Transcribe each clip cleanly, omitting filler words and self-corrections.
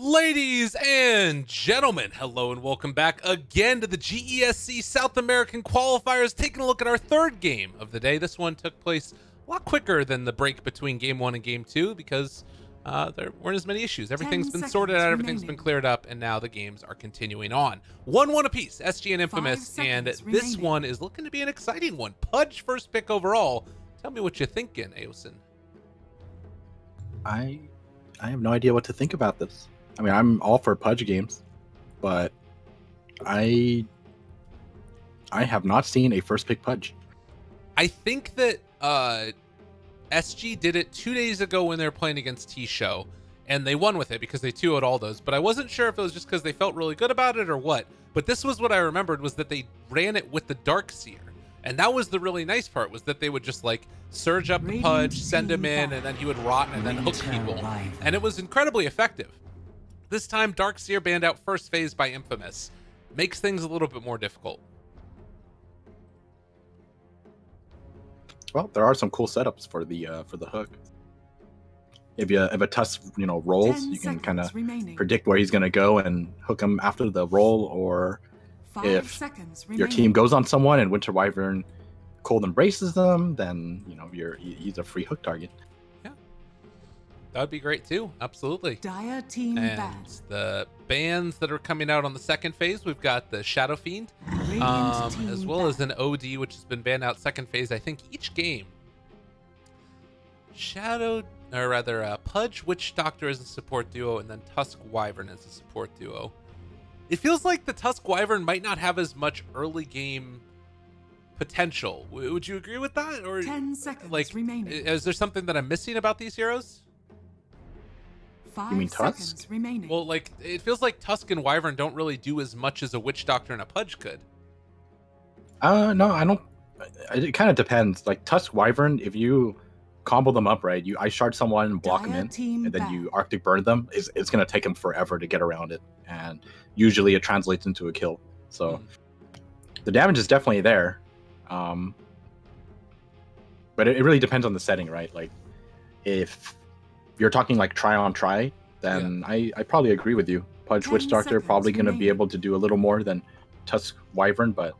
Ladies and gentlemen, hello and welcome back again to the GESC South American Qualifiers, taking a look at our third game of the day. This one took place a lot quicker than the break between Game 1 and Game 2 because there weren't as many issues. Everything's been sorted out, everything's been cleared up, and now the games are continuing on. 1-1 apiece, SG and Infamous, and this one is looking to be an exciting one. Pudge first pick overall. Tell me what you're thinking, Aosin. I have no idea what to think about this. I mean, I'm all for Pudge games, but I have not seen a first pick Pudge. I think that SG did it 2 days ago when they were playing against T-Show, and they won with it because they 2-0'd all those, but I wasn't sure if it was just because they felt really good about it or what. But this was what I remembered, was that they ran it with the Darkseer. And that was the really nice part, was that they would just like surge up the Pudge, send him in, and then he would rot and then hook people. And it was incredibly effective. This time, Darkseer banned out first phase by Infamous. Makes things a little bit more difficult. Well, there are some cool setups for the hook. If a Tusk rolls, you can kind of predict where he's gonna go and hook him after the roll. Or if your team goes on someone and Winter Wyvern cold embraces them, then he's a free hook target. That would be great too. Absolutely. Dire team and bad. The bans that are coming out on the second phase, we've got the Shadow Fiend, as well as an OD, which has been banned out second phase, I think, each game. Pudge Witch Doctor as a support duo, and then Tusk Wyvern as a support duo. It feels like the Tusk Wyvern might not have as much early game potential. Would you agree with that? Or 10 seconds remaining. Is there something that I'm missing about these heroes? You mean Tusk? Remaining. Well, like, it feels like Tusk and Wyvern don't really do as much as a Witch Doctor and a Pudge could. No, I don't. It kind of depends. Like Tusk Wyvern, if you combo them up right, I shard someone and block them in, and then you Arctic Burn them, it's going to take them forever to get around it, and usually it translates into a kill. So the damage is definitely there, but it really depends on the setting, right? Like if you're talking like try on try, then I probably agree with you. Pudge Witch Doctor probably going to be able to do a little more than Tusk Wyvern, but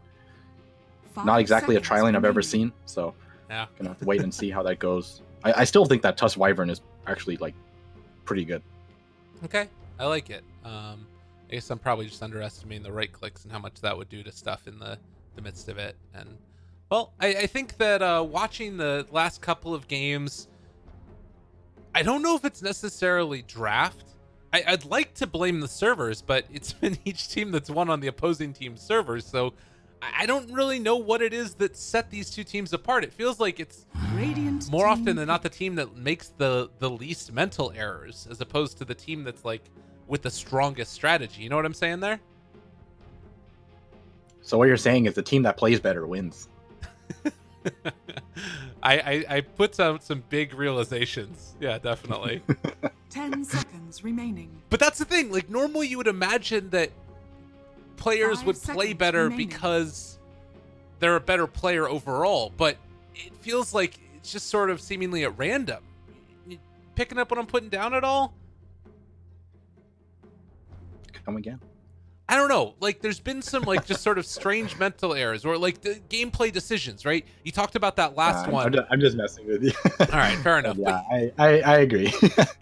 not exactly a tri lane I've ever seen. So gonna have to wait and see how that goes. I still think that Tusk Wyvern is actually like pretty good. Okay, I like it. I guess I'm probably just underestimating the right clicks and how much that would do to stuff in the midst of it. And well, I think that watching the last couple of games, I don't know if it's necessarily draft. I'd like to blame the servers, but it's been each team that's won on the opposing team's servers, so I don't really know what it is that set these two teams apart. It feels like it's more often than not the team that makes the least mental errors, as opposed to the team that's like with the strongest strategy. You know what I'm saying there? So what you're saying is the team that plays better wins. I put out some big realizations. Yeah, definitely. 10 seconds remaining. But that's the thing. Like, normally you would imagine that players would play better because they're a better player overall, but it feels like it's just sort of seemingly at random. You picking up what I'm putting down at all? Come again? I don't know. Like, there's been some like just sort of strange mental errors, or like the gameplay decisions, right? You talked about that last one. I'm just messing with you. All right, fair enough. Yeah, I agree.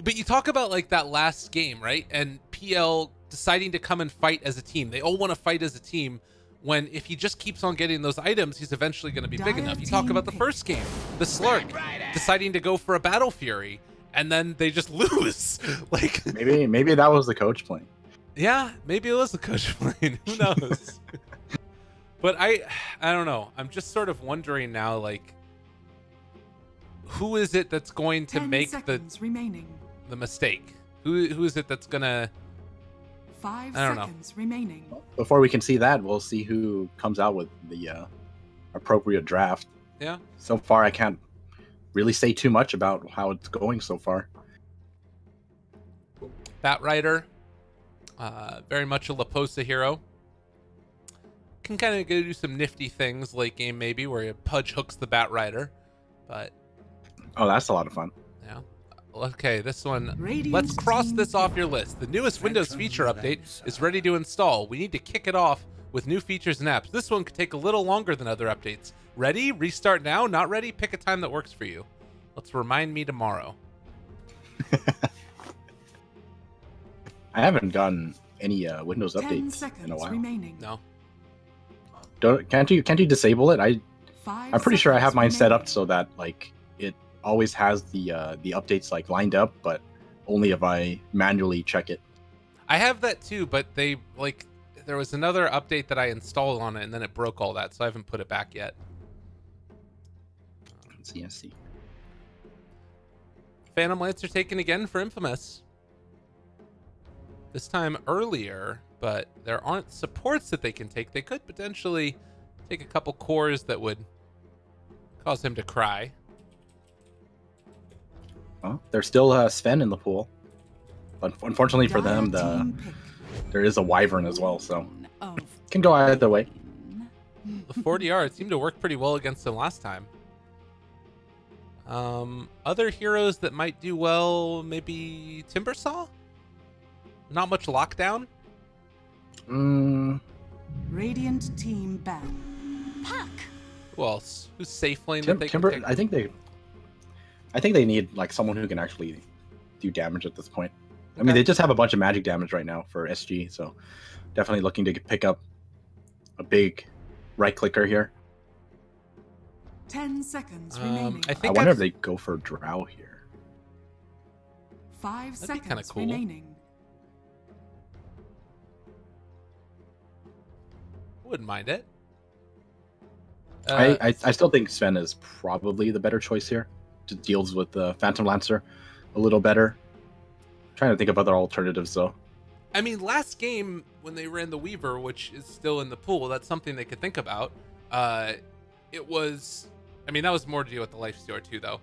But you talk about like that last game, right? And PL deciding to come and fight as a team. They all want to fight as a team, when if he just keeps on getting those items, he's eventually going to be big enough. You talk about the first game, the Slurk deciding to go for a Battle Fury, and then they just lose. Like maybe that was the coach playing. Yeah, maybe it was the coach playing. Who knows? But I don't know. I'm just sort of wondering now, like, who is it that's going to make the mistake? Who is it that's gonna? 5 I don't seconds remaining. Before we can see that, we'll see who comes out with the appropriate draft. Yeah. So far, I can't really say too much about how it's going so far. Bat Rider. Very much a La Posa hero. Can kind of go do some nifty things late game, maybe, where you Pudge hooks the Bat Rider. But oh, that's a lot of fun. Yeah, Okay, this one. Radiant Let's cross team this off your list. The newest Windows feature update is ready to install. We need to kick it off with new features and apps. This one could take a little longer than other updates. Ready? Restart now? Not ready? Pick a time that works for you. Let's remind me tomorrow. I haven't gotten any Windows 10 updates seconds in a while. remaining. No. Can't you disable it? I'm pretty sure I have mine set up remaining. so that like it always has the updates like lined up, but only if I manually check it. I have that too, but they like there was another update that I installed on it and then it broke all that, so I haven't put it back yet. Let's see. Phantom Lancer taken again for Infamous. This time earlier, but there aren't supports that they can take. They could potentially take a couple cores that would cause him to cry. Well, there's still Sven in the pool, but unfortunately for them, there is a Wyvern as well, so can go either way. The 40R seemed to work pretty well against him last time. Other heroes that might do well, maybe Timbersaw? Not much lockdown? Radiant team ban. Puck. Who else? Who's safe lane that they Timber, can take? I think they need like someone who can actually do damage at this point. I mean, they just have a bunch of magic damage right now for SG, so definitely looking to pick up a big right clicker here. 10 seconds remaining. I wonder if they go for Drow here. 5 That'd be kinda seconds cool. remaining. Wouldn't mind it. I still think Sven is probably the better choice here. Just deals with the Phantom Lancer a little better. Trying to think of other alternatives though. I mean, last game when they ran the Weaver, which is still in the pool, that's something they could think about. It was, I mean, that was more to do with the Lifestealer too, though.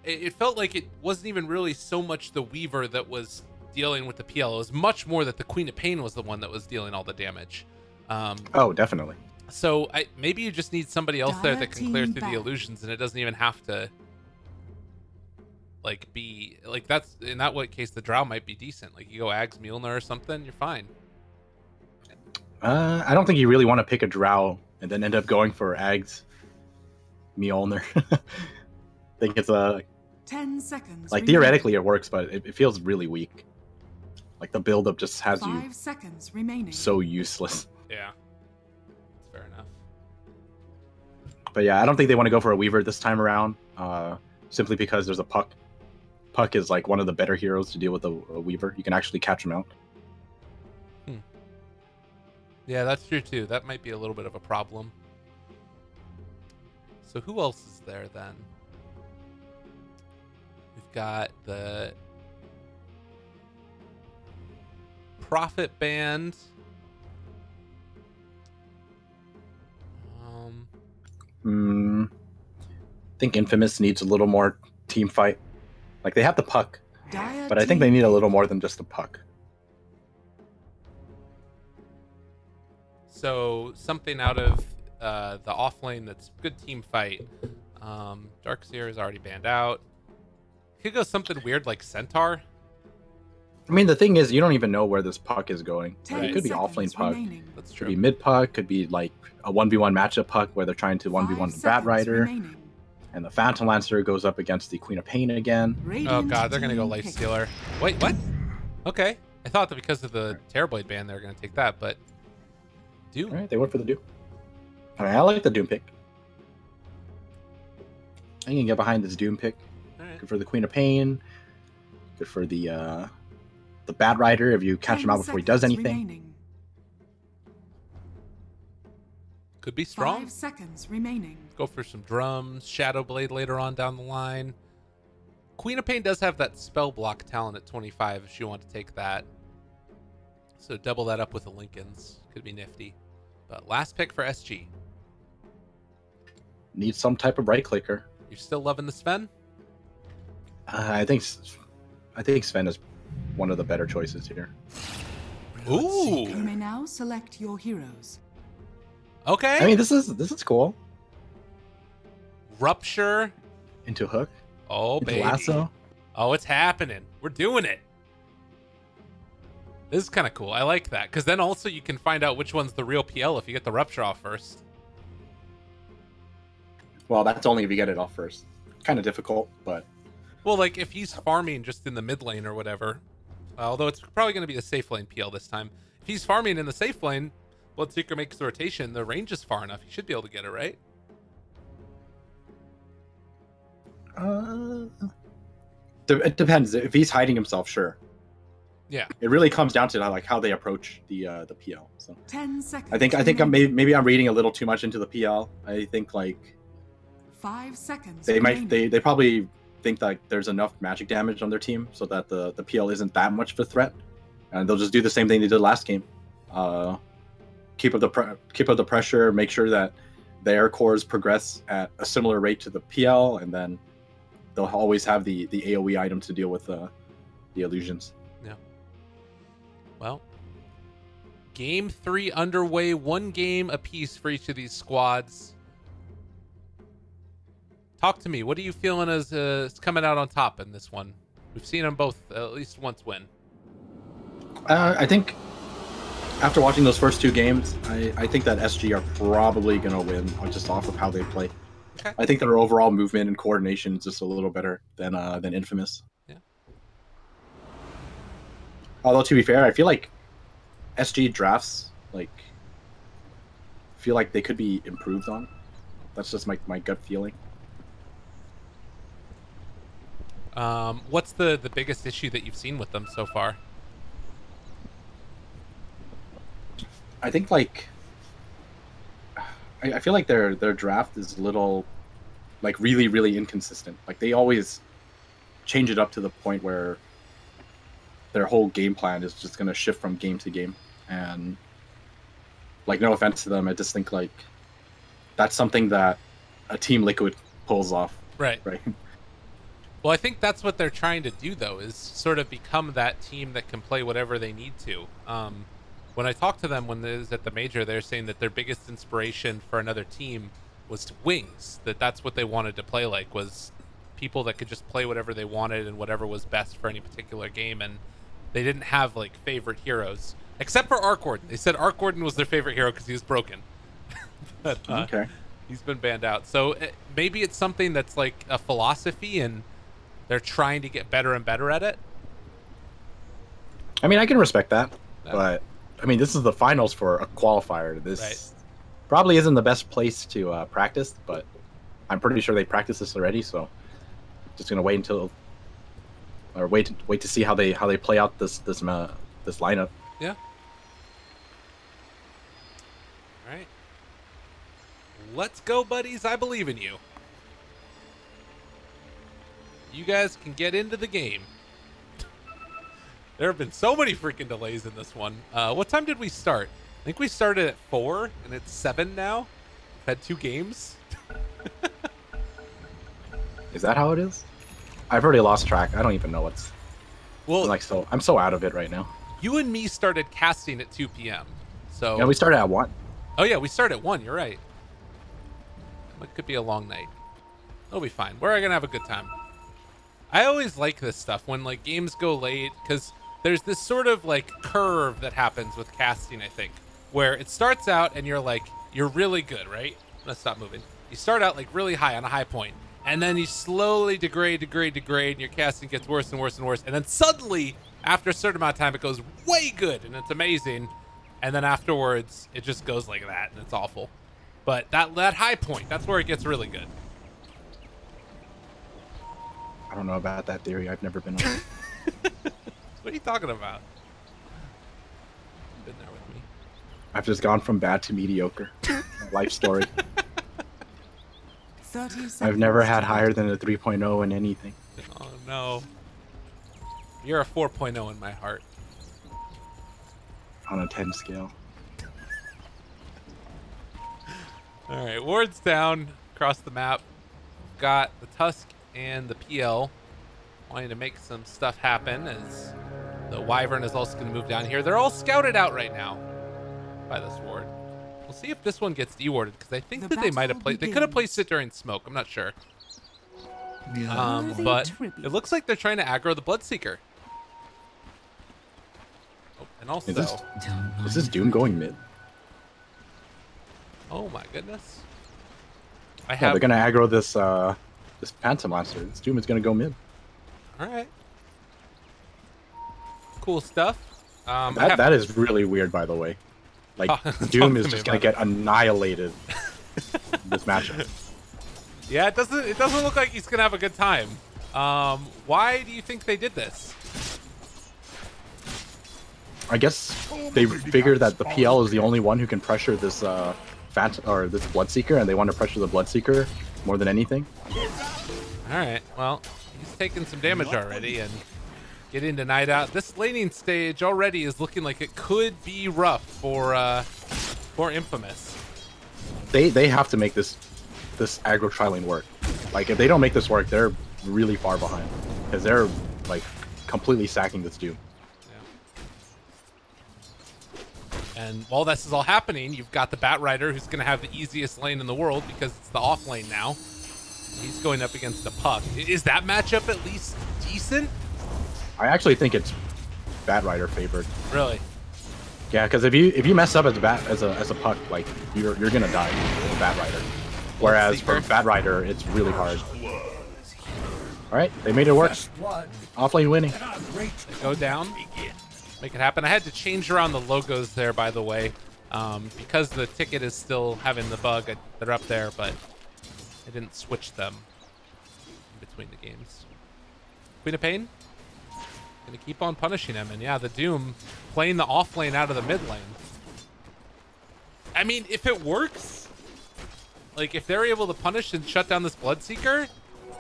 It felt like it wasn't even really so much the Weaver that was dealing with the PL. It was much more that the Queen of Pain was the one that was dealing all the damage. Oh, definitely. So maybe you just need somebody else there that can clear Dire through team the back. illusions, and it doesn't even have to like be like that's in that case the Drow might be decent. Like you go Ags Mjolnir or something, you're fine. I don't think you really want to pick a Drow and then end up going for Ags Mjolnir. I think it's 10 seconds like remaining. theoretically it works, but it feels really weak. Like the buildup just has 5 you seconds remaining. so useless. Yeah, that's fair enough. But yeah, I don't think they want to go for a Weaver this time around, simply because there's a Puck. Puck is like one of the better heroes to deal with a Weaver. You can actually catch him out. Yeah, that's true too. That might be a little bit of a problem. So who else is there then? We've got the Prophet Band. I think Infamous needs a little more team fight. Like they have the Puck, Dire but I think they team need a little more than just the Puck. So something out of the off lane that's good team fight. Darkseer is already banned out. Could go something weird like Centaur. I mean, the thing is, you don't even know where this Puck is going. 10 It could be seconds offlane Puck, remaining. That's could true. be mid Puck, could be like a 1v1 matchup Puck where they're trying to 1v1 5 the Bat seconds Rider, remaining. and the Phantom Lancer goes up against the Queen of Pain again. Oh Radiant god, they're gonna go team Life pick. Stealer. Wait, what? Okay. I thought that because of the Terrorblade ban they were gonna take that, but Doom. All right, they went for the Doom. All right, I like the Doom pick. I can get behind this Doom pick. All right. Good for the Queen of Pain. Good for the Bat Rider if you catch 10 him out before he does seconds anything. remaining. Could be strong. 5 seconds remaining. Go for some drums, Shadow Blade later on down the line. Queen of Pain does have that spell block talent at 25 if you want to take that. So double that up with the Lincolns. Could be nifty. But last pick for SG. Need some type of right clicker. You're still loving the Sven? I think Sven is one of the better choices here. You Ooh. may now select your heroes. Okay. I mean, this is cool. Rupture. Into Hook, Oh, into baby. Lasso. Oh, it's happening. We're doing it. This is kind of cool. I like that. Because then also you can find out which one's the real PL if you get the rupture off first. Well, that's only if you get it off first. Kind of difficult, but... Well, like, if he's farming just in the mid lane or whatever, although it's probably going to be a safe lane PL this time. If he's farming in the safe lane, Bloodseeker makes the rotation, the range is far enough. He should be able to get it, right? It depends. If he's hiding himself, sure. Yeah. It really comes down to like how they approach the PL. So 10 seconds. I think maybe I'm reading a little too much into the PL. I think like 5 seconds. they remaining. might they probably think that there's enough magic damage on their team so that the PL isn't that much of a threat, and they'll just do the same thing they did last game. Keep up the pressure, make sure that their cores progress at a similar rate to the PL, and then they'll always have the AoE item to deal with the illusions. Yeah. Well, game 3 underway, 1 game apiece for each of these squads. Talk to me. What are you feeling as coming out on top in this one? We've seen them both at least once win. I think after watching those first 2 games, I think that SG are probably going to win just off of how they play. Okay. I think their overall movement and coordination is just a little better than Infamous. Yeah. Although to be fair, I feel like SG drafts feel like they could be improved on. That's just my gut feeling. What's the biggest issue that you've seen with them so far? I think I feel like their draft is a little really, really inconsistent. Like they always change it up to the point where their whole game plan is just gonna shift from game to game. And no offense to them, I just think that's something that a Team Liquid pulls off. Right. Right. Well, I think that's what they're trying to do, though, is sort of become that team that can play whatever they need to. When I talked to them when they was at the major, they're saying that their biggest inspiration for another team was Wings. That's what they wanted to play like, was people that could just play whatever they wanted and whatever was best for any particular game. And they didn't have favorite heroes, except for Arc Warden. They said Arc Warden was their favorite hero because he was broken. But, okay. He's been banned out. So maybe it's something that's like a philosophy and they're trying to get better and better at it. I mean, I can respect that, Yeah. but I mean, this is the finals for a qualifier. This Right. probably isn't the best place to practice, but I'm pretty sure they practiced this already. So just gonna wait to see how they play out this lineup. Yeah. All right. Let's go, buddies. I believe in you. You guys can get into the game. There have been so many freaking delays in this one. What time did we start? I think we started at 4, and it's 7 now. We've had 2 games. Is that how it is? I've already lost track. I don't even know what's. Well, I'm so out of it right now. you and me started casting at 2 p.m. So Yeah, we started at 1. Oh yeah, we start at 1. You're right. It could be a long night. It'll be fine. We're gonna have a good time. I always like this stuff when games go late, because there's this sort of curve that happens with casting, I think, where it starts out and you're really good, right? Let's stop moving. You start out really high on a high point, and then you slowly degrade, and your casting gets worse and worse and worse, and then suddenly, after a certain amount of time, it goes way good and it's amazing, and then afterwards it just goes like that and it's awful. But that high point, that's where it gets really good. I don't know about that theory. I've never been on it. What are you talking about? You've been there with me. I've just gone from bad to mediocre. Life story. 30 seconds. I've never had higher than a 3.0 in anything. Oh no. You're a 4.0 in my heart. On a 10 scale. Alright, wards down across the map. We've got the Tusk and the PL wanting to make some stuff happen, as the Wyvern is also going to move down here. They're all scouted out right now by this ward. We'll see if this one gets dewarded, because I think The that they might have battle placed. They could have begins. placed it during smoke. I'm not sure. But it looks like they're trying to aggro the Bloodseeker. Oh, and also, is this Doom going mid? oh my goodness. Yeah, they're gonna aggro this this Phantom Monster. This Doom is gonna go mid. All right. Cool stuff. That is really weird, by the way. Like Doom is just gonna get annihilated this matchup. Yeah, it doesn't look like he's gonna have a good time. Why do you think they did this? I guess they figured that the PL is the only one who can pressure this this Bloodseeker, and they want to pressure the Bloodseeker more than anything. All right. Well, he's taken some damage already and getting denied out. This laning stage already is looking like it could be rough for Infamous. They have to make this aggro trialing work. Like if they don't make this work, they're really far behind because they're like completely sacking this Doom. And while this is all happening, you've got the Batrider, who's going to have the easiest lane in the world because it's the off lane now. He's going up against a Puck. Is that matchup at least decent? I actually think it's Batrider favored. Really? Yeah, because if you mess up as a Puck, like you're gonna die with Batrider. Whereas for Batrider, it's really hard. All right, they made it work. Off lane winning. They go down. Make it happen. I had to change around the logos there, by the way, because the ticket is still having the bug. They're up there, but I didn't switch them in between the games. Queen of Pain gonna keep on punishing him, and yeah, the Doom playing the off lane out of the mid lane. I mean, if it works, like if they're able to punish and shut down this Bloodseeker,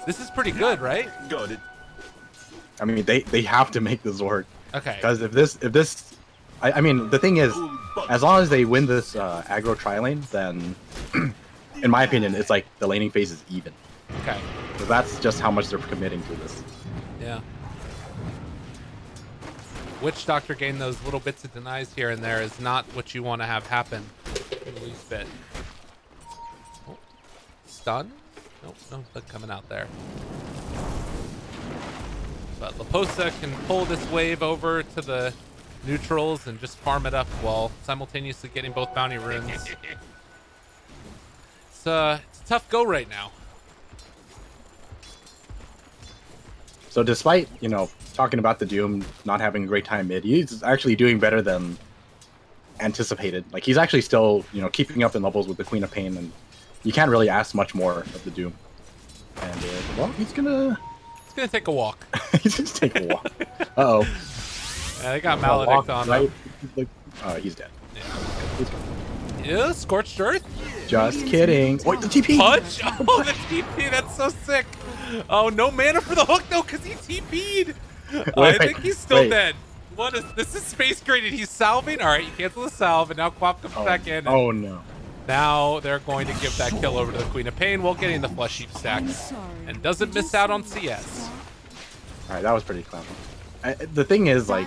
this is pretty good, right? Got it. I mean, they have to make this work. Okay. Because if this, I mean, the thing is, as long as they win this aggro tri-lane, then, in my opinion, it's like the laning phase is even. Okay. So that's just how much they're committing to this. Yeah. Witch Doctor getting those little bits of denies here and there is not what you want to have happen in the least bit. Oh. Stun? Nope, no, they're coming out there. But Laposa can pull this wave over to the neutrals and just farm it up while simultaneously getting both bounty runes. It's a tough go right now. So despite, you know, talking about the Doom not having a great time mid, he's actually doing better than anticipated. Like he's actually still, you know, keeping up in levels with the Queen of Pain, and you can't really ask much more of the Doom. And well, he's gonna take a walk. He's just take a walk. Uh-oh. Yeah, they got Maledict on him. Like, he's dead. Yeah, Scorched Earth? Just kidding. Wait, the TP! Punch? Oh, the TP, that's so sick. Oh, no mana for the hook, though, because he TP'd. I think he's still dead. What is this? Is Space Graded. He's salving. All right, you cancel the salve, and now Quap comes back in. Oh, no. Now they're going to give that kill over to the Queen of Pain while getting the Flesh Heap stacks. And doesn't miss out on CS. Alright, that was pretty clever. The thing is, like,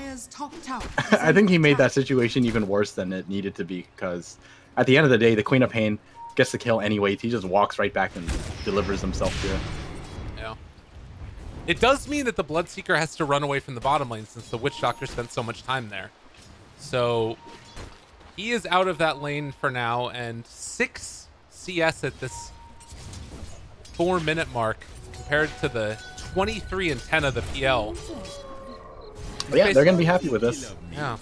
I think he made that situation even worse than it needed to be, because at the end of the day, the Queen of Pain gets the kill anyways. He just walks right back and delivers himself to it. Yeah. It does mean that the Bloodseeker has to run away from the bottom lane since the Witch Doctor spent so much time there. So he is out of that lane for now, and 6 CS at this 4-minute mark compared to the 23 and 10 of the PL. Yeah, they're gonna be happy with this. Yeah.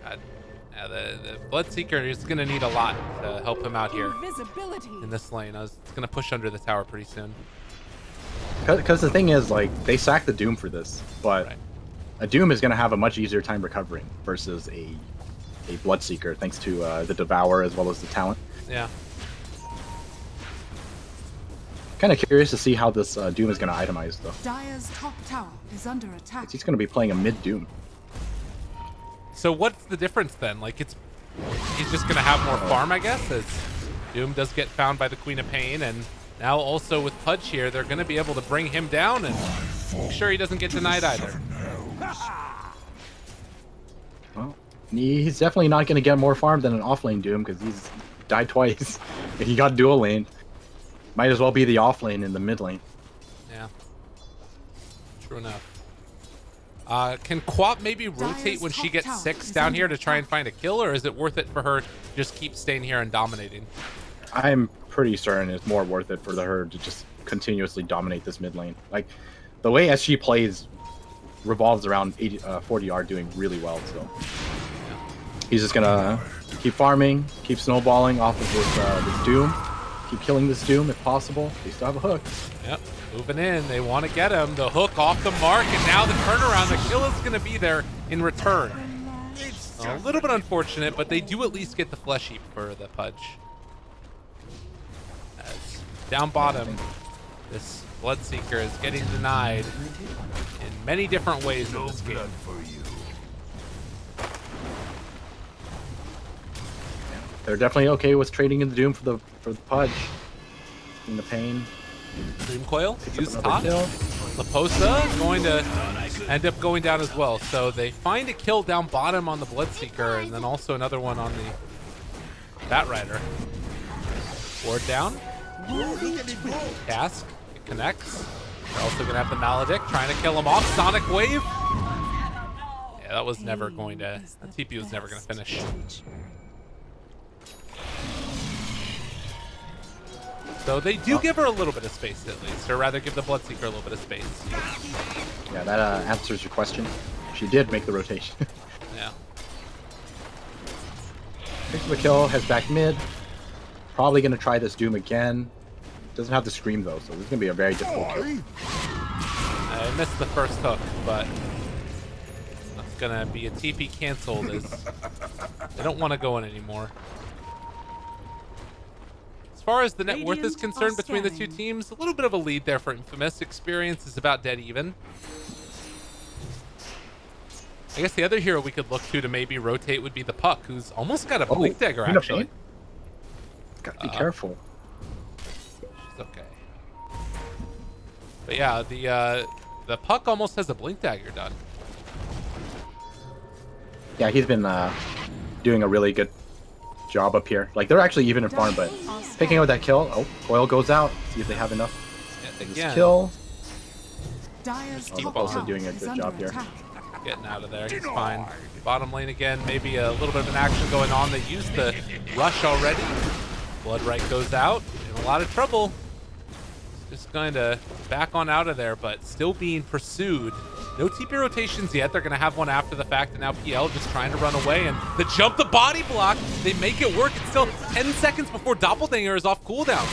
God. Yeah, the Bloodseeker is gonna need a lot to help him out here in this lane. It's gonna push under the tower pretty soon. Because the thing is, like, they sacked the Doom for this, but a Doom is gonna have a much easier time recovering versus a Bloodseeker, thanks to the Devour as well as the talent. Yeah. Kind of curious to see how this Doom is going to itemize, though. Dire's top tower is under attack. He's going to be playing a mid Doom. So what's the difference then? Like he's just going to have more farm, I guess, as Doom does get found by the Queen of Pain, and now also with Pudge here, they're going to be able to bring him down and make sure he doesn't get denied either. Well, he's definitely not going to get more farm than an offlane Doom because he's died twice and he got dual lane. Might as well be the off lane in the mid lane. Yeah. True enough. Can Quap maybe rotate when she gets 6 down here to try and find a kill, or is it worth it for her to just keep staying here and dominating? I'm pretty certain it's more worth it for her to just continuously dominate this mid lane. Like, the way SG plays revolves around 40R doing really well, so he's just gonna keep farming, keep snowballing off of this Doom, keep killing this Doom if possible. They still have a hook. Yep, moving in. They want to get him. The hook off the mark, and now the turnaround. The kill is going to be there in return. A little bit unfortunate, but they do at least get the flesh heap for the Pudge. As down bottom, this Bloodseeker is getting denied in many different ways in this game. They're definitely okay with trading in the Doom for the Pudge. In the pain. Dream Coil, use top. Laposa going to end up going down as well. So they find a kill down bottom on the Bloodseeker, and then also another one on the Bat Rider. Ward down. Cask, it connects. They're also going to have the Maledict trying to kill him off. Sonic Wave. Yeah, that was never going to, the TP was never going to finish. So they do give her a little bit of space at least, or rather give the Bloodseeker a little bit of space. Yeah, that answers your question. She did make the rotation. Yeah. Picks up a kill, heads back mid. Probably going to try this Doom again. Doesn't have the Scream though, so this is going to be a very difficult kill. I missed the first hook, but that's going to be a TP canceled as they don't want to go in anymore. As far as the net worth is concerned between the two teams, a little bit of a lead there for Infamous. Experience is about dead even. I guess the other hero we could look to maybe rotate would be the Puck, who's almost got a Blink Dagger actually. Gotta be careful. It's okay. But yeah, the Puck almost has a Blink Dagger done. Yeah, he's been doing a really good job up here. Like, they're actually even in farm, but picking out that kill. Oh, Coil goes out. See if they have enough. Again. Kill. Keep also doing a good job here. Getting out of there. He's fine. Bottom lane again. Maybe a little bit of an action going on. They used the rush already. Bloodright goes out. In a lot of trouble. Just going to back on out of there, but still being pursued. No TP rotations yet. They're going to have one after the fact, and now PL just trying to run away. And the jump, the body block, they make it work. It's still 10 seconds before Doppelganger is off cooldown.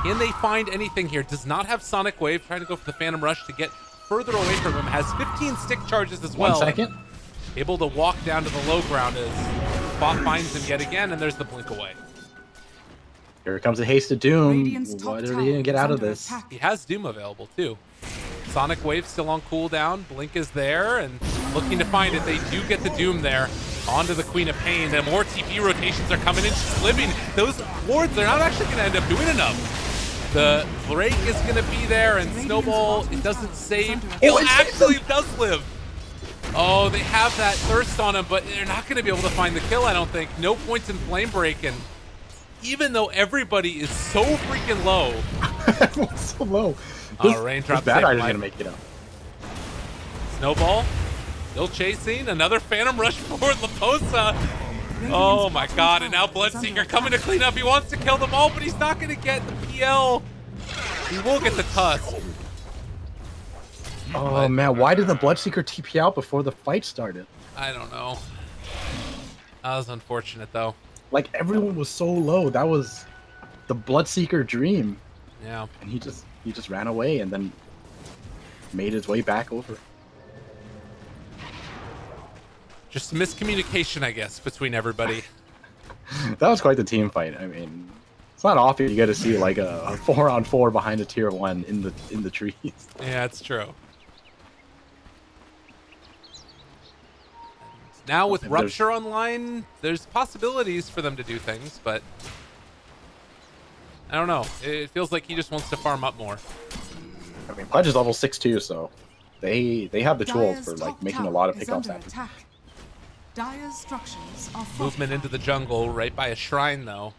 Can they find anything here? Does not have Sonic Wave. Trying to go for the Phantom Rush to get further away from him. Has 15 stick charges as well. 1 second. Able to walk down to the low ground as Bot finds him yet again, and there's the blink away. Here comes a haste of Doom. What are they going to get out of this? He has Doom available too. Sonic Wave still on cooldown. Blink is there and looking to find it. They do get the Doom there onto the Queen of Pain. And more TP rotations are coming in. She's living. Those wards, they're not actually going to end up doing enough. The break is going to be there, and Snowball, it doesn't save. It actually does live. Oh, they have that thirst on him, but they're not going to be able to find the kill, I don't think. No points in Flame Break, and even though everybody is so freaking low. Everyone's so low. Raindrop Bad Rider's going to make it up. Snowball, still chasing. Another Phantom Rush forward, Laposa. Oh my god, and now Bloodseeker coming to clean up. He wants to kill them all, but he's not going to get the PL. He will get the Tusk. Oh man, why did the Bloodseeker TP out before the fight started? I don't know. That was unfortunate though. Like, everyone was so low. That was the Bloodseeker dream. Yeah. And he just ran away and then made his way back over. Just miscommunication, I guess, between everybody. That was quite the team fight. I mean, it's not often you get to see like a 4-on-4 behind a tier 1 in the trees. Yeah, it's true. Now with Rupture online, there's possibilities for them to do things, but I don't know. It feels like he just wants to farm up more. I mean, Pudge is level 6 too, so they have the tools for like making a lot of pickups happen. Dire's structures are Movement into the jungle right by a shrine though.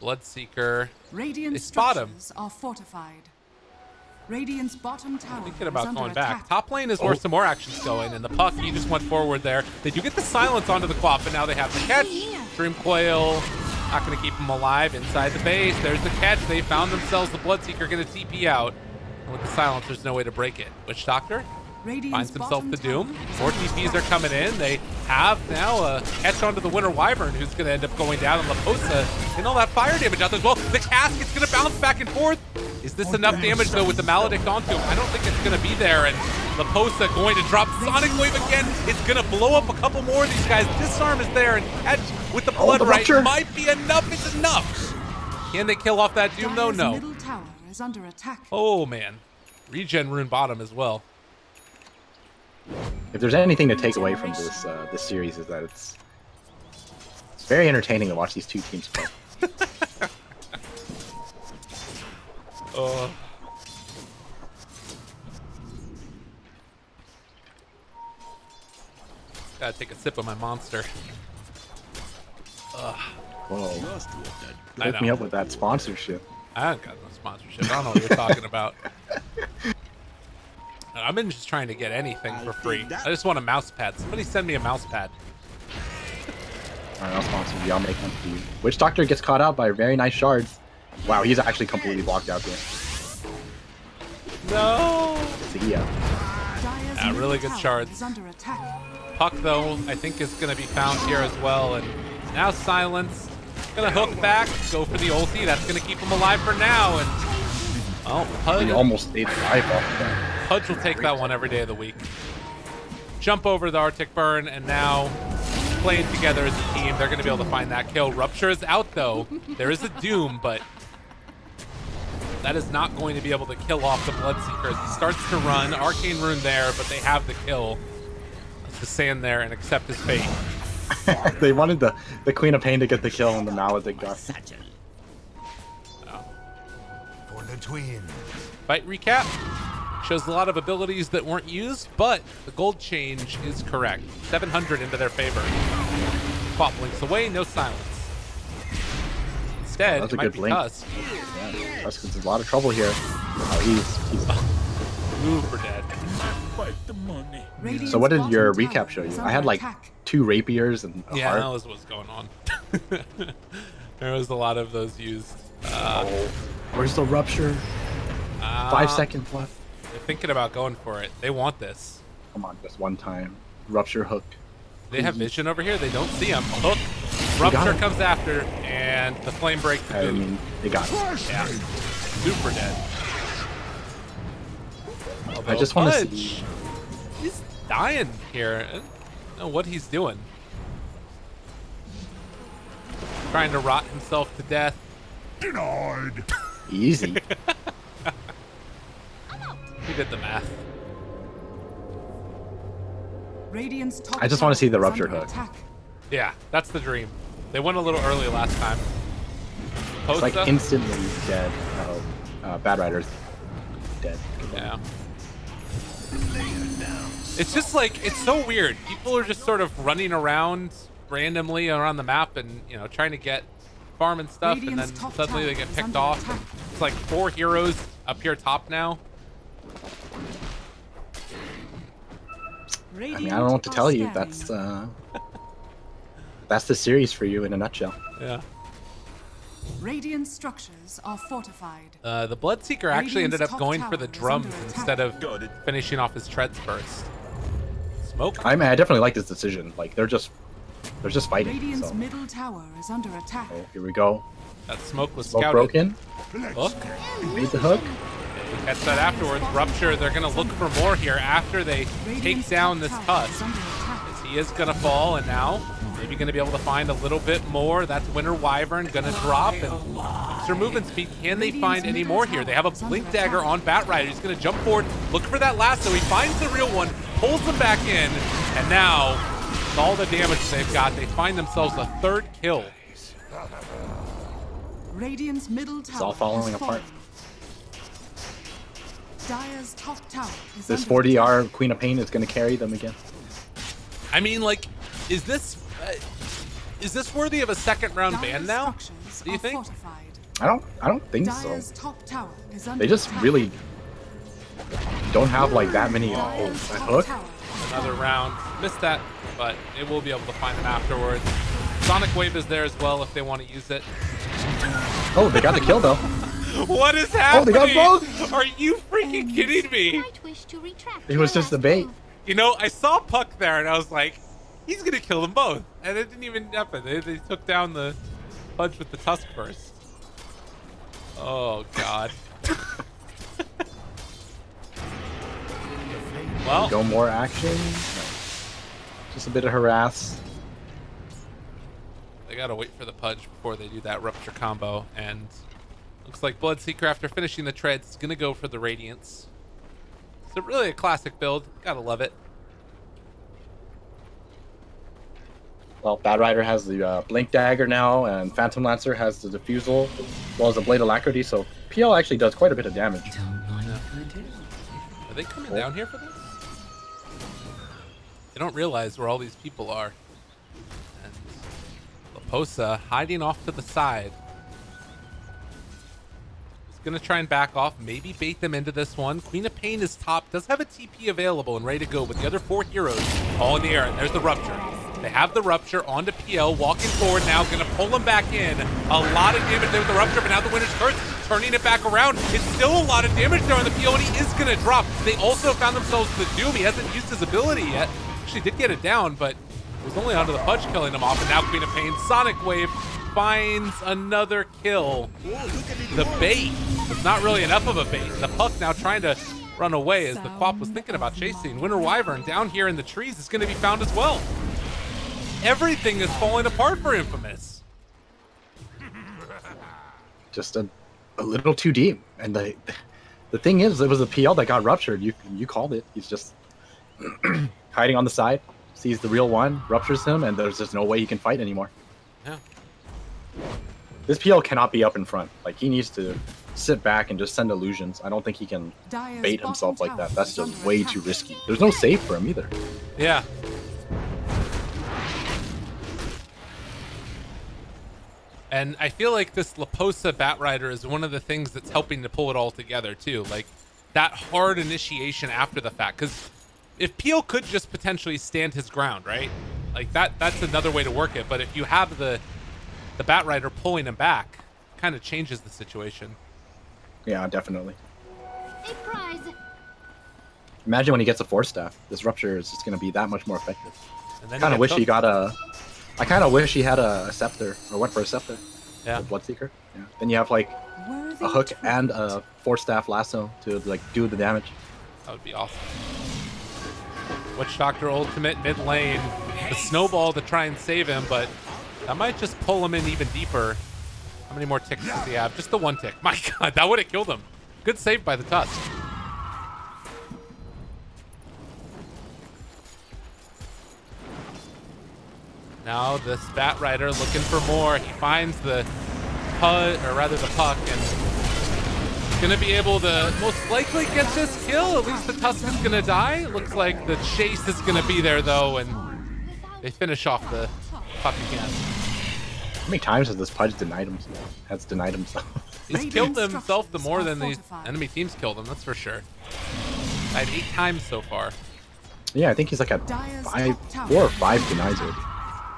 Bloodseeker. Radiant They spot him. structures are fortified. Radiant's bottom tower Thinking is about under going attack. back. Top lane is where some more action's going, and the puck, he just went forward there. They do get the silence onto the Quap, but now they have the catch. Dream Coil, not going to keep him alive inside the base. There's the catch. They found themselves the Bloodseeker going to TP out. And with the silence, there's no way to break it. Witch Doctor finds himself the Doom. More TPs are coming in. They have now a catch onto the Winter Wyvern, who's going to end up going down. And Laposa getting all that fire damage out there as well. The casket's going to bounce back and forth. Is this enough damage, though, with the Maledict onto him? I don't think it's going to be there. And Laposa going to drop Sonic Wave again. It's going to blow up a couple more of these guys. Disarm is there, and catch with the blood right might be enough. It's enough. Can they kill off that Doom, though? No. Middle tower is under attack. Oh, man. Regen rune bottom as well. If there's anything to take away from this series is that it's very entertaining to watch these two teams play. Oh. Gotta take a sip of my monster. Ugh. Whoa. I Hook know. me up with that sponsorship. I don't got no sponsorship. I don't know what you're talking about. I've been just trying to get anything for free. I just want a mouse pad. Somebody send me a mouse pad. Alright, I'll sponsor you. I'll make one for you. Witch Doctor gets caught out by very nice shards. Wow, he's actually completely blocked out there. No. See ya. Dire's really middle good tower shards. is under attack. Puck, though, I think is going to be found here as well. And now Silence. Going to hook back. Go for the ulti. That's going to keep him alive for now. And oh, He Pudge. almost stayed alive off of that. Pudge will take that one every day of the week. Jump over the Arctic Burn, and now playing together as a team, they're going to be able to find that kill. Rupture is out, though. There is a Doom, but that is not going to be able to kill off the Bloodseeker. He starts to run. Arcane Rune there, but they have the kill. To stand there and accept his fate. They wanted the Queen of Pain to get the kill on the Maledict guy. Oh. For the twin. Fight recap. Shows a lot of abilities that weren't used, but the gold change is correct. 700 into their favor. Quap blinks away, no silence. Instead, That's it a might good be blink. Tusk. Yeah, Tusk is in a lot of trouble here. Oh, he's Super dead. Fight the money. Radiant's So what did your bottom tower recap show you? is I had under like attack. 2 rapiers and a Yeah, heart. that was what's going on. There was a lot of those used. Where's the rupture? 5 seconds left. They're thinking about going for it. They want this. Come on, just one time. Rupture hook. They have vision over here. They don't see him. Hook. got Rupture him. comes after, and the flame break the I boot. mean, they got it. Yeah. Super dead. I just want to Pudge, see. he's dying here. I don't know what he's doing. Trying to rot himself to death. Denied. Easy. He did the math. Radiant's top I just wanna tower see the is rupture under hook. attack. Yeah, that's the dream. They went a little early last time. It's like Posta? instantly dead. Bad Rider's dead. Yeah. It's just like, it's so weird. People are just sort of running around randomly around the map and, you know, trying to get farm and stuff, and then Radiant's top suddenly they tower get is picked under off. attack. It's like 4 heroes up here top now. I mean, I don't know what to tell you. That's the series for you in a nutshell. Yeah. Radiant structures are fortified. The Bloodseeker actually ended up Radiant's top going for the tower is drums under attack. instead of Got it. finishing off his treads first. Smoke. I mean, I definitely like this decision. Like they're just fighting. Radiant's So middle tower is under attack. oh, here we go. That smoke was Smoke scouted. broken. Look. Made the hook. We catch that afterwards. Rupture, they're going to look for more here after they take Radiant's down top this tower is Tusk. under attack. As he is going to fall, and now maybe going to be able to find a little bit more. That's Winter Wyvern going to drop. And extra movement speed. Can they find any more here? They have a Blink Dagger on Bat Rider. He's going to jump forward, look for that lasso. He finds the real one, pulls them back in, and now, with all the damage they've got, they find themselves a 3rd kill. Radiant's middle tower all falling has apart. fallen. Dire's top tower is This under 40R attack. Queen of Pain is going to carry them again. I mean, like, is this... Is this worthy of a second round ban Dire's now? structures Do you are think? fortified. I don't think so. Dire's top tower is under They just attack. really don't have like that many. Oh, Dire's a top hook. tower. Another round. Missed that, but it will be able to find them afterwards. Sonic Wave is there as well if they want to use it. Oh, they got the kill though. What is Oh, happening? they got both. Are you freaking kidding me? Might wish to retract It was your just the last bait. move. You know, I saw Puck there and I was like, he's gonna kill them both. And it didn't even happen. They took down the Pudge with the Tusk first. Oh god. Well, Go more action. Just a bit of harass. they gotta wait for the Pudge before they do that Rupture combo. And looks like Bloodseeker, after finishing the treads, is gonna go for the Radiance. So really a classic build. Gotta love it. Well, Bad Rider has the Blink Dagger now, and Phantom Lancer has the Diffusal, as well as the Blade Alacrity, so PL actually does quite a bit of damage. Are they coming down here for this? They don't realize where all these people are. And Laposa hiding off to the side. He's gonna try and back off, maybe bait them into this one. Queen of Pain is top, does have a TP available and ready to go, but the other 4 heroes all in the air, and there's the Rupture. They have the Rupture onto PL, walking forward now, gonna pull him back in. A lot of damage there with the Rupture, but now the Winter's Curse, turning it back around. It's still a lot of damage there on the PL, and he is gonna drop. They also found themselves the Doom. He hasn't used his ability yet. Actually did get it down, but it was only onto the Pudge killing him off, and now Queen of Pain, Sonic Wave, finds another kill. The bait was not really enough of a bait. The Puck now trying to run away as the Quap was thinking about chasing. Winter Wyvern down here in the trees is gonna be found as well. Everything is falling apart for Infamous. Just a little too deep, and the thing is, it was a PL that got ruptured. You called it. He's just hiding on the side, sees the real one, ruptures him, and there's just no way he can fight anymore. Yeah. This PL cannot be up in front. Like, he needs to sit back and just send illusions. I don't think he can Dire's bait bottom himself like tower that. That's is just under way attack. too risky. There's no save for him either. Yeah. And I feel like this Laposa Bat Rider is one of the things that's helping to pull it all together too. Like that hard initiation after the fact. Because if Peel could just potentially stand his ground, right? Like that's another way to work it. But if you have the Bat Rider pulling him back, kind of changes the situation. Yeah, definitely. A prize. Imagine when he gets a Force Staff. This Rupture is just going to be that much more effective. And then Kind you of wish get he got a... I kind of wish he had a Scepter, or went for a Scepter. Yeah. A Bloodseeker. Yeah. Then you have like Worthy a hook twist. and a Force Staff Lasso to like do the damage. That would be awesome. Witch Doctor ultimate mid lane. The snowball to try and save him, but that might just pull him in even deeper. How many more ticks does he have? Just the 1 tick. My god, that would have killed him. Good save by the Tusk. Now this Bat Rider looking for more. He finds the Puck, or rather the Puck, and gonna be able to most likely get this kill. At least the Tusk is gonna die. Looks like the chase is gonna be there though, and they finish off the Puck again. How many times has this Pudge denied himself? Has denied himself. He's Radiant killed himself the structures more are than the fortified. enemy team's killed him, that's for sure. Died 8 times so far. Yeah, I think he's like at Dire's 4 or 5 denies already.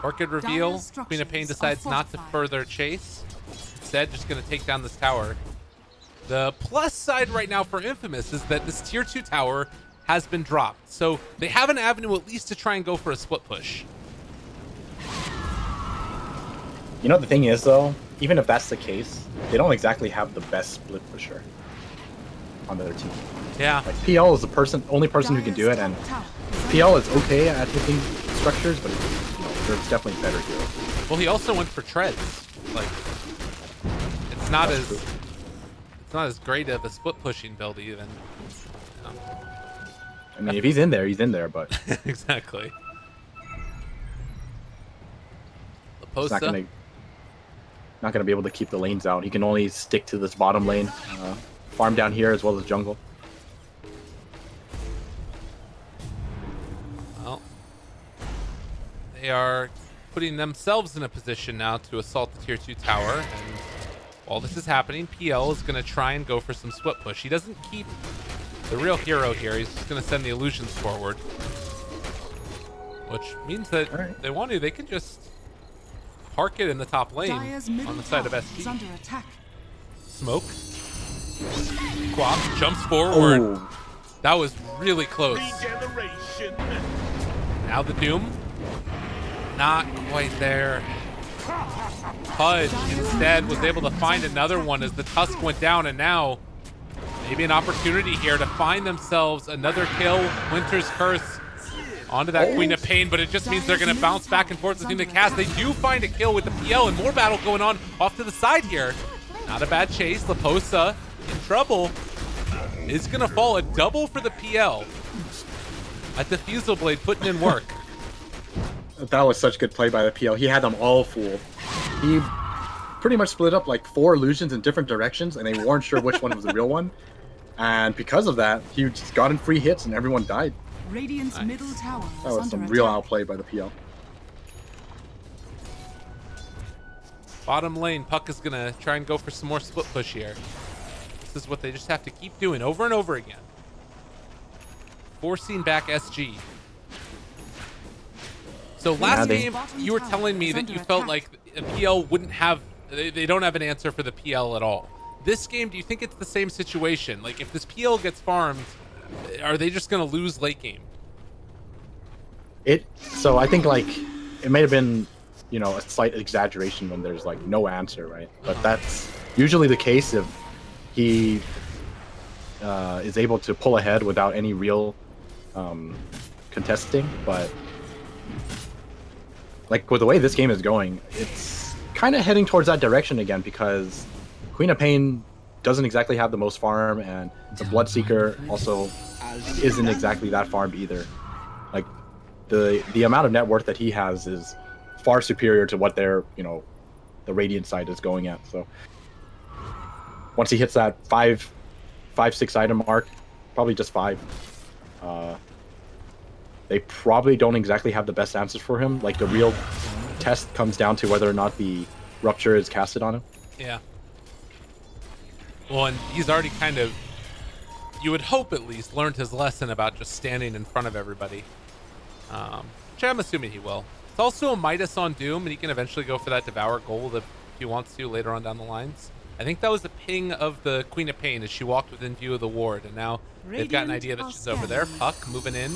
Orchid reveal. Dire's Queen of Pain structures are decides not to fortified. further chase. Instead, just going to take down this tower. The plus side right now for Infamous is that this tier 2 tower has been dropped. So they have an avenue at least to try and go for a split push. You know, the thing is, though, even if that's the case, they don't exactly have the best split pusher on their team. Yeah. Like, PL is the only person who can do it, and Dire's top tower is PL is okay at hitting structures, but there's definitely better heroes. Well, he also went for treads. Like, it's not That's as true. it's not as great of a split pushing build even. I mean, if he's in there, he's in there, but Exactly. he's Laposa. not gonna be able to keep the lanes out. He can only stick to this bottom lane, farm down here as well as jungle. Well, they are putting themselves in a position now to assault the tier 2 tower. And while this is happening, PL is going to try and go for some split push. He doesn't keep the real hero here. He's just going to send the illusions forward, which means that they want to. They can just park it in the top lane on the side of SG. Under attack. Smoke. Quap jumps forward. Oh. That was really close. Regeneration. Now the Doom. Not quite there. Pudge instead was able to find another one as the Tusk went down, and now maybe an opportunity here to find themselves another kill. Winter's Curse onto that Queen of Pain, but it just means they're going to bounce back and forth between the cast. They do find a kill with the PL, and more battle going on off to the side here. Not a bad chase. Laposa in trouble. Is going to fall. A double for the PL. At the Fusel Blade putting in work. That was such good play by the PL. He had them all fooled. He pretty much split up like 4 illusions in different directions, and they weren't sure which one was the real one. And because of that, he just got in free hits, and everyone died. Radiant's middle tower That was some real outplay by the PL. Bottom lane, Puck is going to try and go for some more split push here. This is what they just have to keep doing over and over again. Forcing back SG. So last game, you were telling me that you felt like the PL wouldn't have, they don't have an answer for the PL at all. This game, do you think it's the same situation? Like, if this PL gets farmed, are they just going to lose late game? So I think, like, it may have been, you know, a slight exaggeration when there's, like, no answer, right? But that's usually the case if he is able to pull ahead without any real contesting. But, like, with the way this game is going, it's kind of heading towards that direction again, because Queen of Pain doesn't exactly have the most farm, and the Bloodseeker also isn't exactly that farmed either. Like, the amount of net worth that he has is far superior to what their, you know, the Radiant side is going at. So once he hits that 5-6 item mark, probably just 5, they probably don't exactly have the best answers for him. Like, the real test comes down to whether or not the Rupture is casted on him. Yeah. Well, and he's already kind of, you would hope at least, learned his lesson about just standing in front of everybody. Which I'm assuming he will. It's also a Midas on Doom, and he can eventually go for that Devour Gold if he wants to later on down the lines. I think that was the ping of the Queen of Pain as she walked within view of the ward, and now they've got an idea that she's over there. Puck moving in.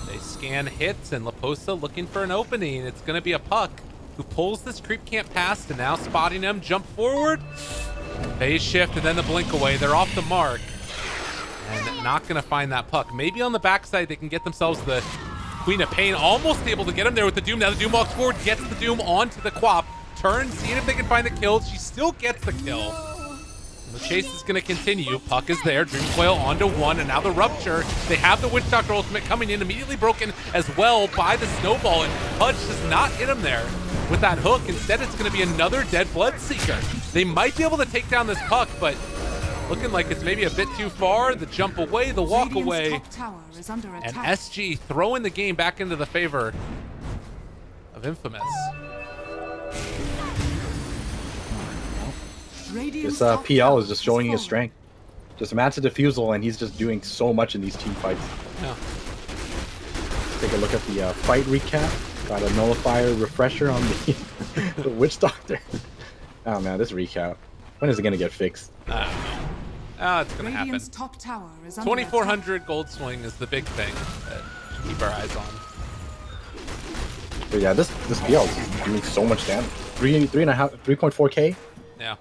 They scan hits, and Laposa looking for an opening. It's going to be a Puck who pulls this creep camp past, and now spotting him, jump forward, phase shift, and then the blink away. They're off the mark, and not going to find that Puck. Maybe on the backside they can get themselves the Queen of Pain, almost able to get him there with the Doom. Now the Doom walks forward, gets the Doom onto the Quap, turns, seeing if they can find the kill. She still gets the kill. And the chase is going to continue. Puck is there, Dream Coil onto 1, and now the Rupture. They have the Witch Doctor ultimate coming in, immediately broken as well by the Snowball, and Pudge does not hit him there with that hook. Instead, it's going to be another dead Bloodseeker. They might be able to take down this Puck, but looking like it's maybe a bit too far. The jump away, the walk away, and SG throwing the game back into the favor of Infamous. This PL is just showing his strength. Just massive defusal, and he's just doing so much in these team fights. Yeah. Let's take a look at the fight recap. Got a nullifier refresher on the, the Witch Doctor. Oh man, this recap. When is it gonna get fixed? I don't know. Oh, it's gonna happen. Top tower is 2,400 gold swing is the big thing that we keep our eyes on. But yeah, this PL is doing so much damage. 3.4k. Yeah.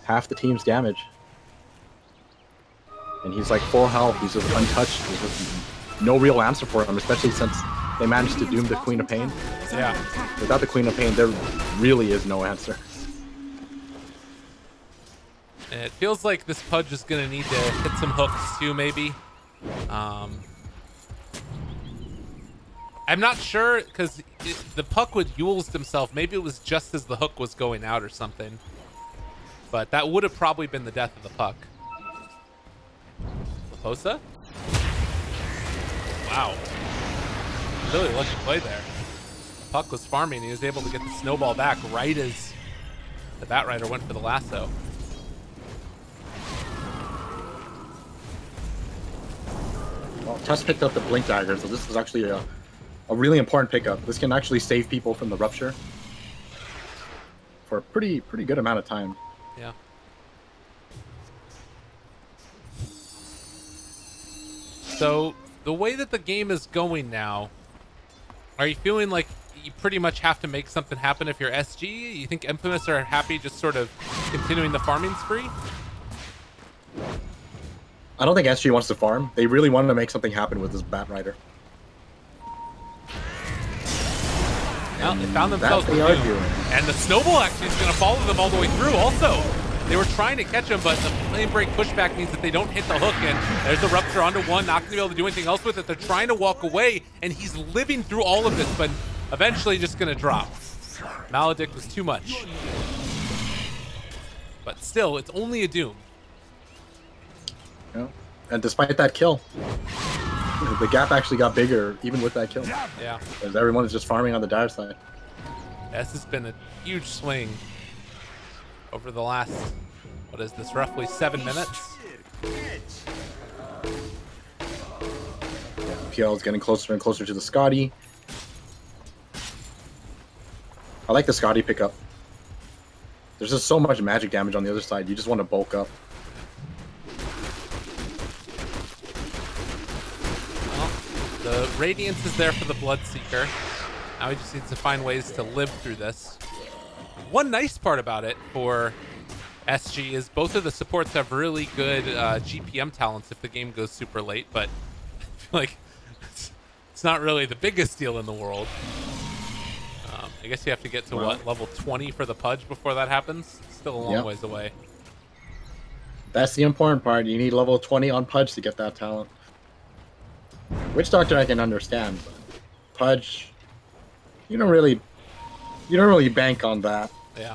Half the team's damage. And he's like full health. He's just untouched. There's just no real answer for him, especially since they managed to doom the Queen of Pain. Yeah. Without the Queen of Pain, there really is no answer. It feels like this Pudge is going to need to hit some hooks too, maybe. I'm not sure, because the Puck would Yule's himself. Maybe it was just as the hook was going out or something. But that would have probably been the death of the Puck. Laposa? Wow. Really lucky play there. Puck was farming. He was able to get the snowball back right as the Batrider went for the lasso. Well, Tess picked up the Blink Dagger, so this is actually a really important pickup. This can actually save people from the Rupture for a pretty good amount of time. Yeah. So, the way that the game is going now, are you feeling like you pretty much have to make something happen if you're SG? You think Infamous are happy just sort of continuing the farming spree? I don't think SG wants to farm. They really wanted to make something happen with this Batrider. Well, they found themselves with Doom. And the snowball actually is going to follow them all the way through also. They were trying to catch him, but the flame break pushback means that they don't hit the hook, and there's the Rupture onto one, not going to be able to do anything else with it. They're trying to walk away, and he's living through all of this, but eventually just going to drop. Maledict was too much. But still, it's only a Doom. Yeah. And despite that kill, the gap actually got bigger even with that kill. Yeah. Because everyone is just farming on the dire side. This has been a huge swing over the last, what is this, roughly 7 minutes? Yeah, PL is getting closer and closer to the Scotty. I like the Scotty pickup. There's just so much magic damage on the other side. You just want to bulk up. Well, the Radiance is there for the Bloodseeker. Now he just needs to find ways to live through this. One nice part about it for SG is both of the supports have really good GPM talents if the game goes super late, but I feel like it's not really the biggest deal in the world. I guess you have to get to, what, level 20 for the Pudge before that happens? It's still a long ways away. That's the important part. You need level 20 on Pudge to get that talent. Witch Doctor I can understand, but Pudge, you don't really bank on that. Yeah.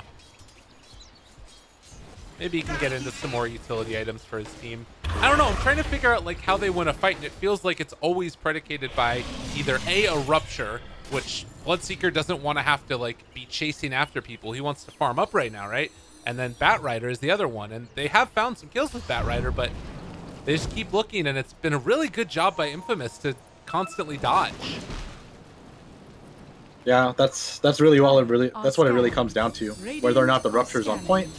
Maybe he can get into some more utility items for his team. I don't know. I'm trying to figure out like how they win a fight, and it feels like it's always predicated by either a Rupture, which Bloodseeker doesn't want to have to like be chasing after people. He wants to farm up right now, right? And then Batrider is the other one, and they have found some kills with Batrider, but they just keep looking, and it's been a really good job by Infamous to constantly dodge. Yeah, that's really all it really that's what it really comes down to. Whether or not the Rupture is on point,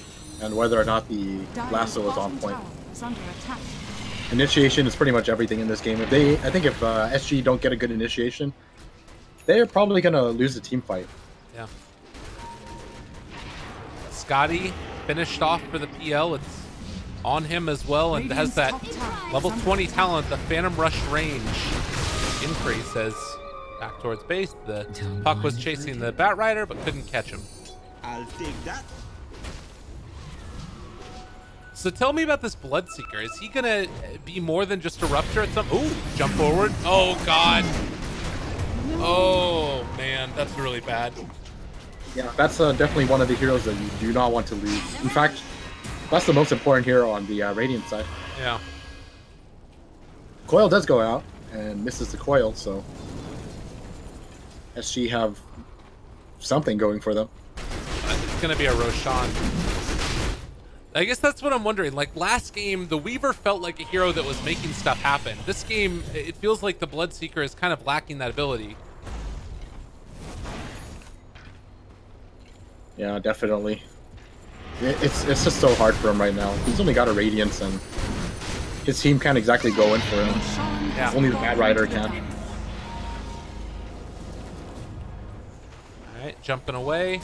and whether or not the lasso is on point. Initiation is pretty much everything in this game. I think if SG don't get a good initiation, they're probably gonna lose the team fight. Yeah. Scotty finished off for the PL. It's on him as well, and has that level 20 talent, the Phantom Rush range increase as back towards base. The Puck was chasing the Batrider, but couldn't catch him. I'll take that. So tell me about this Bloodseeker. Is he gonna be more than just a Rupture at some? Ooh, jump forward. Oh God. Oh man, that's really bad. Yeah, that's definitely one of the heroes that you do not want to lose. In fact, that's the most important hero on the Radiant side. Yeah. Coil does go out and misses the coil, so SG have something going for them. It's gonna be a Roshan. I guess that's what I'm wondering. Like last game, the Weaver felt like a hero that was making stuff happen. This game, it feels like the Bloodseeker is kind of lacking that ability. Yeah, definitely. It's just so hard for him right now. He's only got a Radiance, and his team can't exactly go in for him. Yeah. Only the Batrider can. All right, jumping away.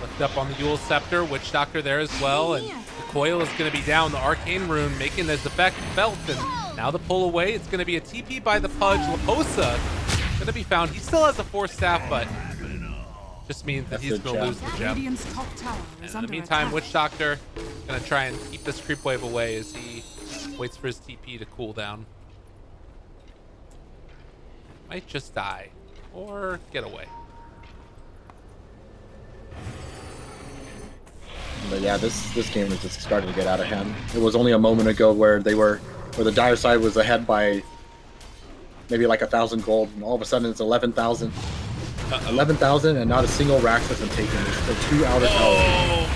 Lift up on the Yule Scepter, Witch Doctor there as well, and the coil is going to be down. The Arcane Rune making its effect felt, and now the pull away. It's going to be a TP by the Pudge. Laposa going to be found. He still has a 4-staff, but just means that he's going to lose the gem. And in the meantime, Witch Doctor going to try and keep this creep wave away as he waits for his TP to cool down. Might just die or get away. But yeah, this game is just starting to get out of hand. It was only a moment ago where the dire side was ahead by maybe like 1,000 gold, and all of a sudden it's 11,000. 11,000, and not a single Rax has been taken. It's the 2 outer towers.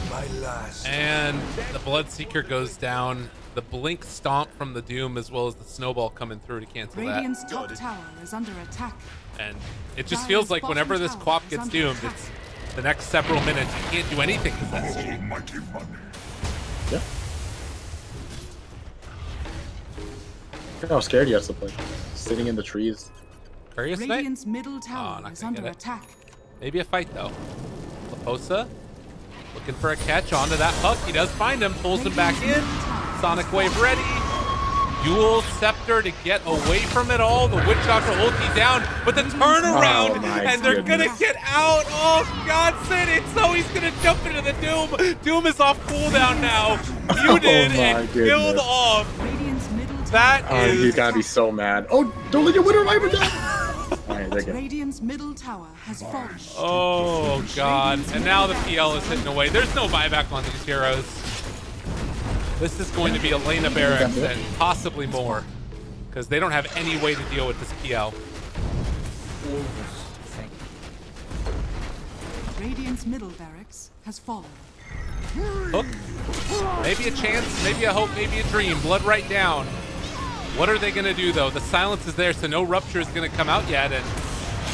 My last. And the Bloodseeker goes down. The Blink Stomp from the Doom, as well as the Snowball coming through to cancel Radiant's top tower is under attack. that. And it just feels like whenever this Quap gets doomed, it's the next several minutes. You can't do anything with SG. Almighty money. Yeah. Look how scared he has to play. Sitting in the trees. Curious Knight? Radiant's middle tower not is gonna under get it. attack. Maybe a fight, though. Laposa looking for a catch onto that puck. He does find him, pulls him back in. Sonic Wave ready. Dual Scepter to get away from it all. The Witch Doctor ulti down, but the turnaround, and they're gonna get out. Oh, God, so he's gonna jump into the Doom. Doom is off cooldown now. Muted and killed off. Radiant's middle tower. That is... He's gotta be so mad. Oh, don't let your Winter Wyvern down! Alright, they're good. Radiant's middle tower has fallen. Oh, God. And now the PL is hitting away. There's no buyback on these heroes. This is going to be Elena Barracks and possibly more, because they don't have any way to deal with this PL. Radiant's middle barracks has fallen. Hook. Maybe a chance, maybe a hope, maybe a dream. Blood right down. What are they going to do, though? The silence is there, so no Rupture is going to come out yet. And,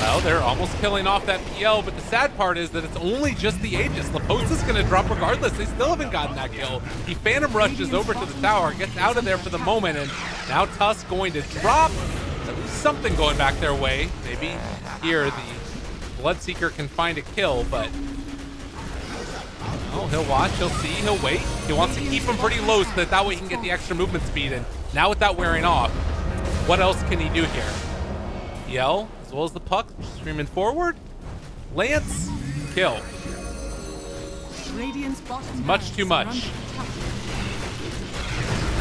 well, they're almost killing off that PL. But the sad part is that it's only just the Aegis. Laposa's going to drop regardless. They still haven't gotten that kill. He Phantom Rushes over to the tower, gets out of there for the moment. And now Tusk going to drop. At least something going back their way. Maybe here the Bloodseeker can find a kill, but... Oh, he'll watch, he'll see, he'll wait. He wants to keep him pretty low so that way he can get the extra movement speed. And now with that wearing off, what else can he do here? Yell, as well as the puck, streaming forward. Lance, kill. Radiant's bottom Much too barracks much. are under attack.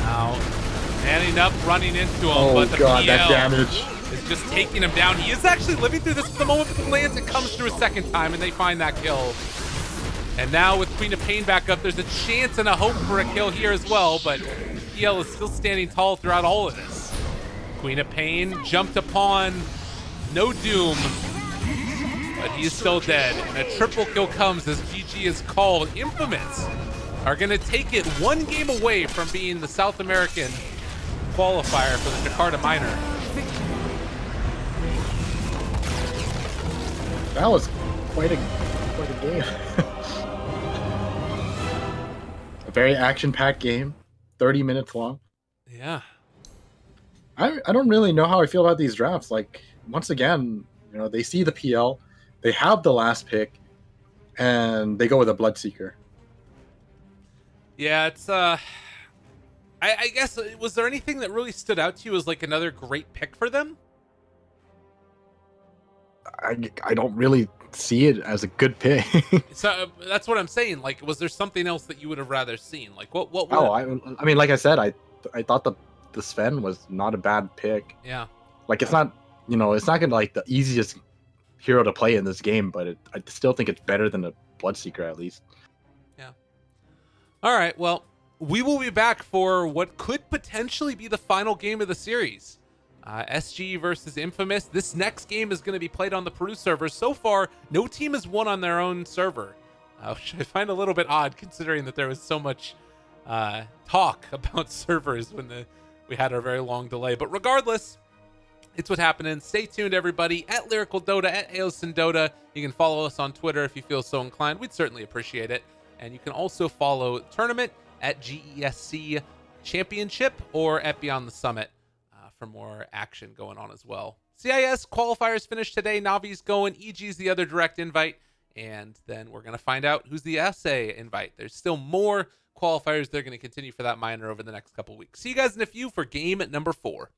Now, standing up, running into him, Oh but the god, PL that damage. is just taking him down. He is actually living through this for the moment with Lance. It comes through a second time, and they find that kill. And now with Queen of Pain back up, there's a chance and a hope for a kill here as well, but PL is still standing tall throughout all of this. Queen of Pain jumped upon, no Doom, but he is still dead. And a triple kill comes as GG is called. Infamous are gonna take it one game away from being the South American qualifier for the Jakarta Minor. That was quite a game. A very action-packed game, 30 minutes long. Yeah. I don't really know how I feel about these drafts. Like, once again, you know, they see the PL, they have the last pick, and they go with a Bloodseeker. Yeah, it's I guess, was there anything that really stood out to you as like another great pick for them? I don't really see it as a good pick. So that's what I'm saying. Like, was there something else that you would have rather seen? Like, what? Oh, I mean, like I said, I thought the Sven was not a bad pick. Yeah. Like, it's not, you know, it's not gonna like the easiest hero to play in this game, but I still think it's better than a Bloodseeker at least. Yeah. All right. Well, we will be back for what could potentially be the final game of the series. SG versus Infamous. This next game is going to be played on the Peru server. So far, no team has won on their own server, which I find a little bit odd considering that there was so much talk about servers when we had our very long delay. But regardless, it's what's happening. Stay tuned, everybody, at Lyrical Dota, at Aosin Dota. You can follow us on Twitter if you feel so inclined. We'd certainly appreciate it. And you can also follow Tournament at GESC Championship or at Beyond the Summit for more action going on as well. CIS qualifiers finished today. Navi's going. EG's the other direct invite. And then we're going to find out who's the essay invite. There's still more qualifiers. They're going to continue for that minor over the next couple weeks. See you guys in a few for game number 4.